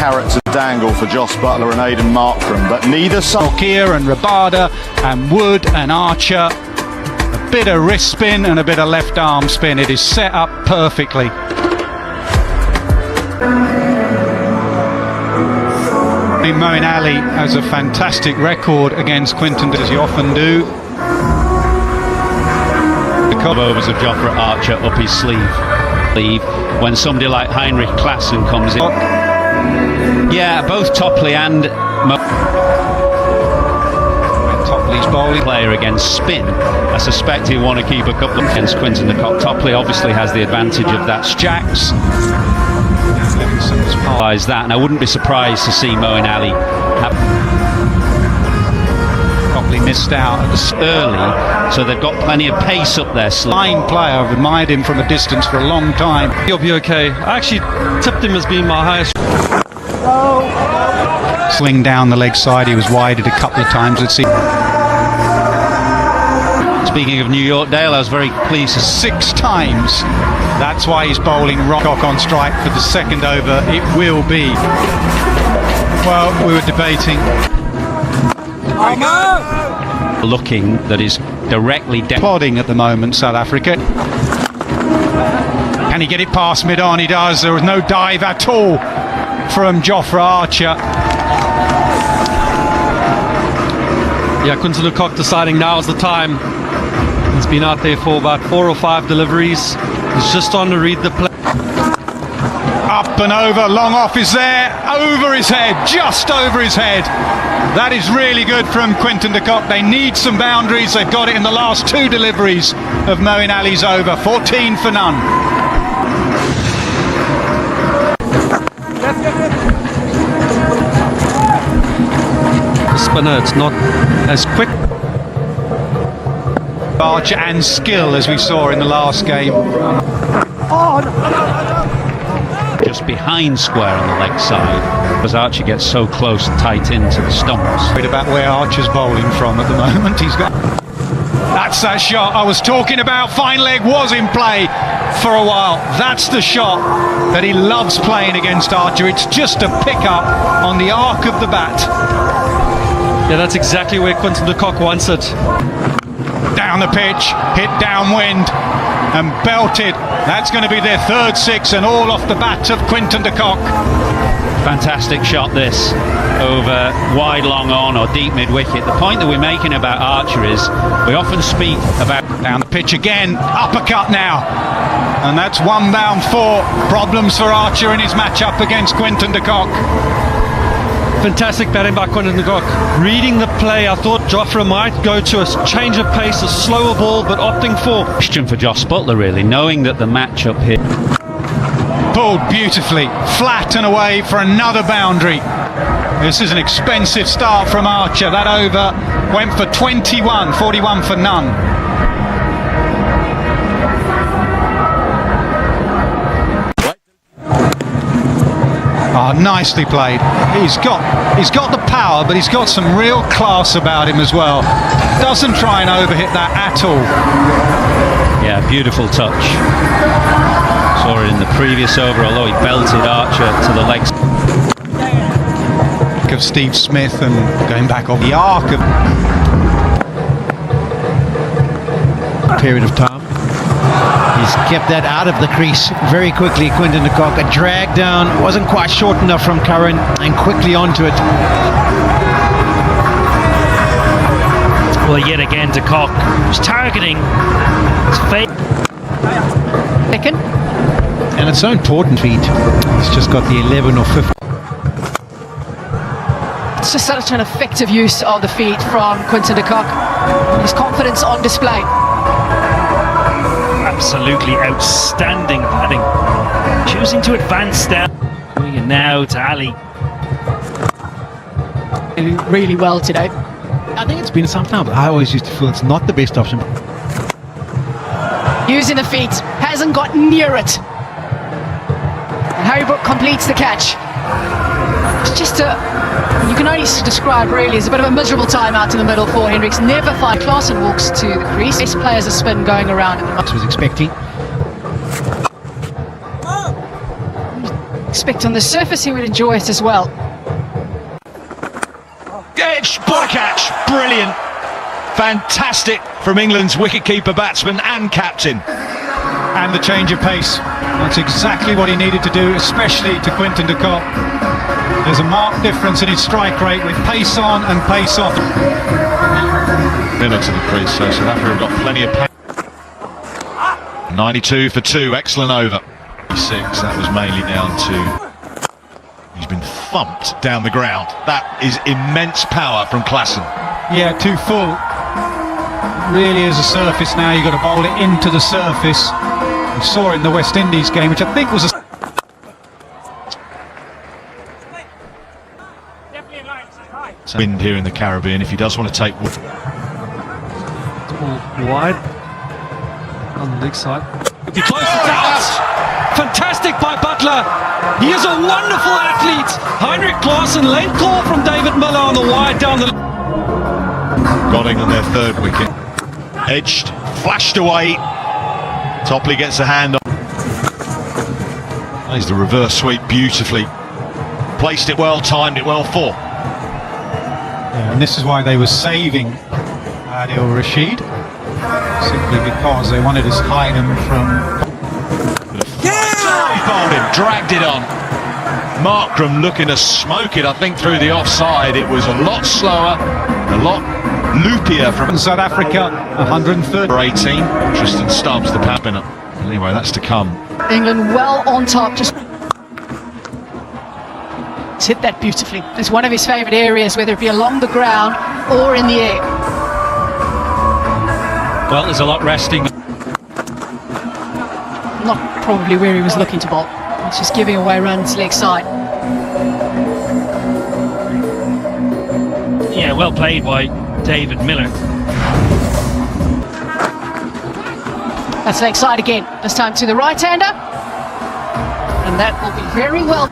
carrot to dangle for Jos Buttler and Aidan Markram, but neither side. Here and Rabada and Wood and Archer. A bit of wrist spin and a bit of left arm spin. It is set up perfectly. Moeen Ali has a fantastic record against Quinton, as you often do. The overs of Jofra Archer up his sleeve. When somebody like Heinrich Klaassen comes in. Yeah, both Topley and Topley's bowling player against spin. I suspect he'll want to keep a couple of against Quinton de Kock. Topley obviously has the advantage of that. Jacks. That, and I wouldn't be surprised to see Moeen Ali Topley missed out at the early, so they've got plenty of pace up there. Fine player, I've admired him from a distance for a long time. He'll be okay. I actually tipped him as being my highest. Sling down the leg side, he was wided a couple of times. Let's see. Speaking of New York Dale, I was very pleased. 6 times. That's why he's bowling Cock on strike for the second over. It will be. Well, we were debating. Looking that is directly plodding at the moment, South Africa. Can he get it past mid-on? He does. There was no dive at all from Jofra Archer. Yeah, Quinton de Kock deciding now is the time. He's been out there for about 4 or 5 deliveries. He's just on to read the play. Up and over, long off is there, over his head, just over his head. That is really good from Quinton de Kock. They need some boundaries. They've got it in the last 2 deliveries of Moeen Ali's over. 14 for none. The spinner, it's not as quick. Archer and skill, as we saw in the last game. Just behind square on the leg side, as Archer gets so close and tight into the stumps. Worried about where Archer's bowling from at the moment. He's got. That's that shot I was talking about. Fine leg was in play for a while. That's the shot that he loves playing against Archer. It's just a pick up on the arc of the bat. Yeah, that's exactly where Quinton de Kock wants it. Down the pitch, hit downwind and belted. That's going to be their 3rd 6 and all off the bat of Quinton de Kock. Fantastic shot this, over wide long on or deep mid wicket. The point that we're making about Archer is we often speak about down the pitch again, uppercut now, and that's 1 down 4. Problems for Archer in his matchup against Quinton de Kock. Fantastic batting by Quinton de Kock. Reading the play, I thought Jofra might go to a change of pace, a slower ball, but opting for question for Jos Buttler, really, knowing that the matchup here. Pulled beautifully, flat and away for another boundary. This is an expensive start from Archer. That over went for 21, 41 for none. Oh, nicely played. He's got the power, but he's got some real class about him as well. Doesn't try and overhit that at all. Yeah, beautiful touch. Saw it in the previous over, although he belted Archer to the legs. Of Steve Smith and going back off the arc of period of time. He's kept that out of the crease very quickly. Quinton de Kock, a drag down, wasn't quite short enough from Curran, and quickly onto it. Well, yet again, de Kock was targeting his fate. Second. And it's so important feet. He's just got the 11 or 15. It's just such an effective use of the feet from Quinton de Kock. His confidence on display. Absolutely outstanding batting. Choosing to advance down. Doing it now to Ali. Really well today. I think it's been some time, but I always used to feel it's not the best option. Using the feet, hasn't got near it. And Harry Brook completes the catch. It's just you can only describe really as a bit of a miserable time out in the middle for Hendricks. Never find Klaassen walks to the crease. Best players a spin going around. Was expecting. expect on the surface he would enjoy it as well. Edge, body catch, brilliant. Fantastic from England's wicketkeeper, batsman and captain. And the change of pace. That's exactly what he needed to do, especially to Quinton de Kock. There's a marked difference in his strike rate with pace on and pace off. Miller to the crease, so South Africa have got plenty of pace. 92 for 2, excellent over. 6, that was mainly down to... He's been thumped down the ground. That is immense power from Klassen. Yeah, too full. Really is a surface now, you've got to bowl it into the surface. We saw it in the West Indies game, which I think was a... Wind here in the Caribbean, if he does want to take... Wide on the leg side. He closes it out. Fantastic by Butler. He is a wonderful athlete. Heinrich Klaassen, late call from David Miller on the wide down the... Got England their third wicket. Edged, flashed away. Topley gets a hand on. Plays the reverse sweep beautifully. Placed it well, timed it well for. Yeah, and this is why they were saving Adil Rashid. Simply because they wanted to hide him from... Bowled him, dragged it on. Markram looking to smoke it, I think, through the offside. It was a lot slower, a lot loopier from South Africa, 130. 18. Tristan Stubbs, the power spinner. Anyway, that's to come. England well on top, just hit that beautifully. It's one of his favourite areas, whether it be along the ground or in the air. Well, there's a lot resting. Not probably where he was looking to bowl. It's just giving away runs leg side. Yeah, well played by David Miller. That's leg side again. This time to the right-hander. And that will be very well.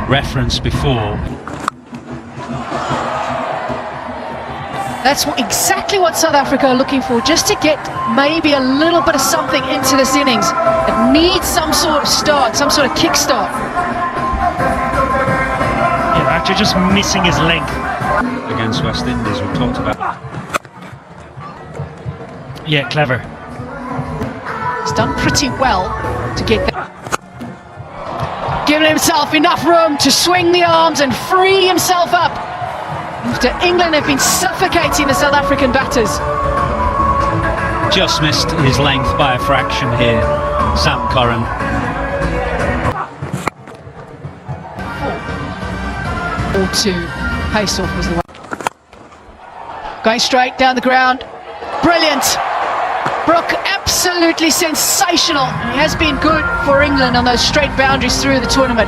Reference before. That's exactly what South Africa are looking for, just to get maybe a little bit of something into this innings. It needs some sort of start, some sort of kickstart. Yeah, after just missing his length. Against West Indies, we talked about. Yeah, clever. He's done pretty well to get that. Giving himself enough room to swing the arms and free himself up. After England have been suffocating the South African batters. Just missed his length by a fraction here, Sam Curran. 4-2. Pace off was the one. Going straight down the ground. Brilliant. Brooke, absolutely sensational. He has been good for England on those straight boundaries through the tournament.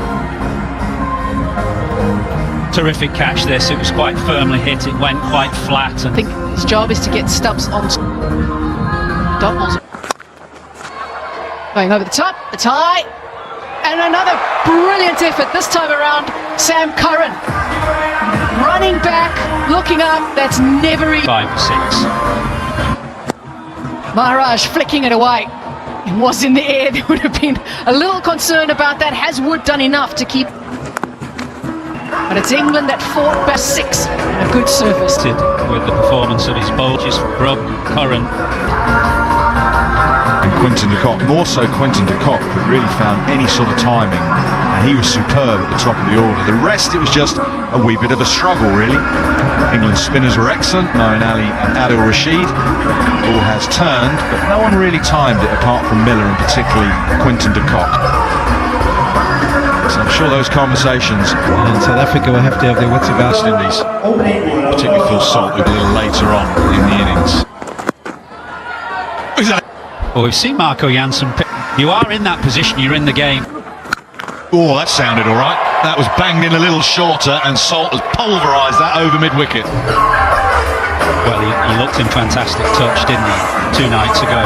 Terrific catch this, it was quite firmly hit, it went quite flat. I think his job is to get Stubbs on doubles. Going over the top, it's high. And another brilliant effort, this time around, Sam Curran. Running back, looking up, that's never easy. 5 or 6. Maharaj flicking it away. It was in the air, there would have been a little concern about that. Has Wood done enough to keep... But it's England that fought best 6 and a good surface. With the performance of his bowlers, Brooke, Curran. And Quinton de Kock, more so Quinton de Kock, that really found any sort of timing, and he was superb at the top of the order. The rest, it was just a wee bit of a struggle, really. England's spinners were excellent, Moeen Ali and Adil Rashid. Ball has turned, but no one really timed it apart from Miller and particularly Quinton de Kock. So I'm sure those conversations... And South Africa will have to have their wits about. West Indies, particularly Phil Salt, a little later on in the innings. Well, we've seen Marco Jansen. You are in that position, you're in the game. Oh, that sounded all right. That was banged in a little shorter, and Salt has pulverised that over mid-wicket. Well, he looked in fantastic touch, didn't he, 2 nights ago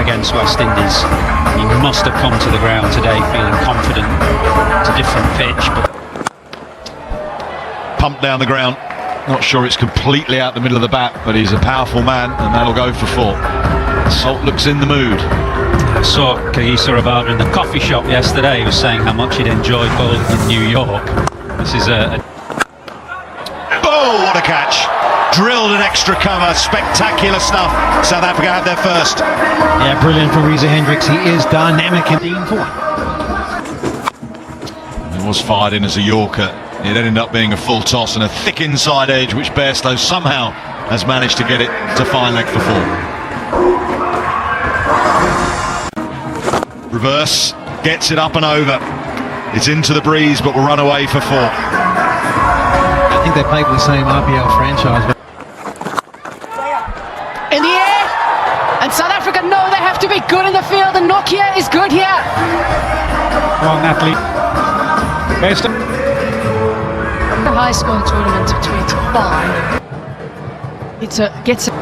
against West Indies. He must have come to the ground today feeling confident. It's a different pitch, but... Pumped down the ground. Not sure it's completely out the middle of the bat, but he's a powerful man, and that'll go for 4. Salt looks in the mood. I saw Kagiso Rabada in the coffee shop yesterday. He was saying how much he'd enjoyed bowling in New York. This is Oh, what a catch! Drilled an extra cover, spectacular stuff. South Africa have their first. Yeah, brilliant from Reza Hendricks. He is dynamic in the form. It was fired in as a Yorker. It ended up being a full toss and a thick inside edge, which Bairstow somehow has managed to get it to fine leg for 4. Reverse, gets it up and over. It's into the breeze, but will run away for 4. I think they played with the same RPL franchise. In the air, and South Africa know they have to be good in the field, and Nokia is good here. Wrong athlete. Best. The high score tournament of 25. Gets it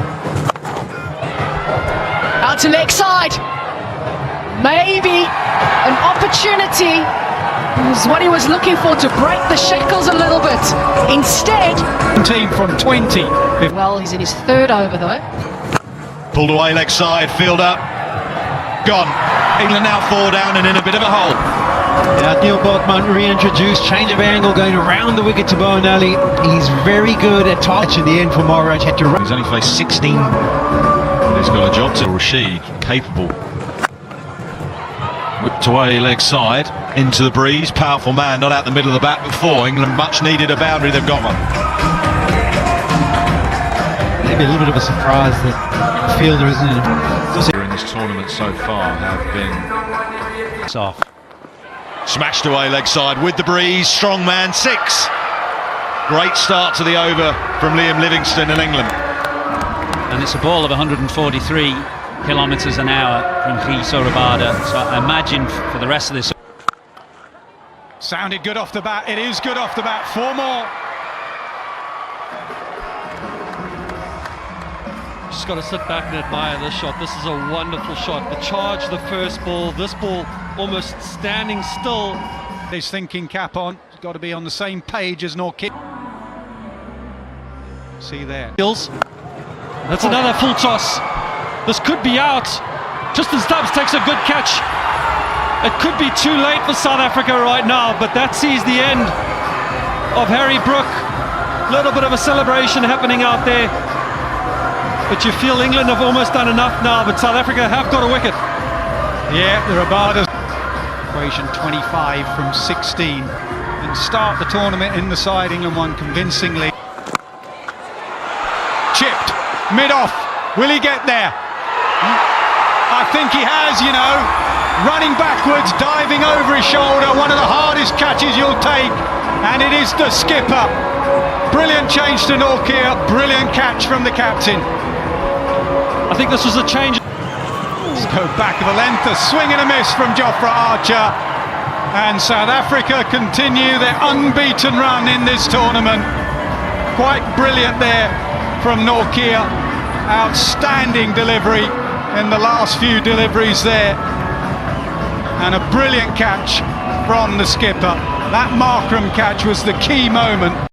out to leg side. Maybe an opportunity is what he was looking for, to break the shackles a little bit. Instead, Team from 20. well, he's in his 3rd over though. Pulled away leg side, field up, gone. England now 4 down and in a bit of a hole. Yeah, Neil Botman reintroduced, change of angle, going around the wicket to Bowen Ali. He's very good at touch in the end for Maharaj. Had to run. He's only faced 16. But he's got a job to Rashid, capable. Whipped away leg side, into the breeze, powerful man, not out the middle of the bat before. England much needed a boundary, they've got one. Maybe a little bit of a surprise that the fielder isn't in this tournament so far have been off. smashed away leg side with the breeze, strong man, 6. Great start to the over from Liam Livingstone in England. And it's a ball of 143 kilometres an hour from Kagiso Rabada. So I imagine for the rest of this. Sounded good off the bat. It is good off the bat. 4 more. Just got to sit back and admire this shot. This is a wonderful shot. The charge, the first ball, this ball almost standing still. His thinking cap on. He's got to be on the same page as Norkir. See there. That's another full toss. This could be out. Justin Stubbs takes a good catch. It could be too late for South Africa right now, but that sees the end of Harry Brook. A little bit of a celebration happening out there. But you feel England have almost done enough now, but South Africa have got a wicket. Yeah, the Rabada equation 25 from 16. And start the tournament in the side. England won convincingly. Chipped, mid-off. Will he get there? I think he has, you know. Running backwards, diving over his shoulder. One of the hardest catches you'll take. And it is the skipper. Brilliant change to Norkir. Brilliant catch from the captain. I think this was a change. Let's go back of the length. A swing and a miss from Jofra Archer. And South Africa continue their unbeaten run in this tournament. Quite brilliant there from Norkir. Outstanding delivery in the last few deliveries there. And a brilliant catch from the skipper. That Markram catch was the key moment.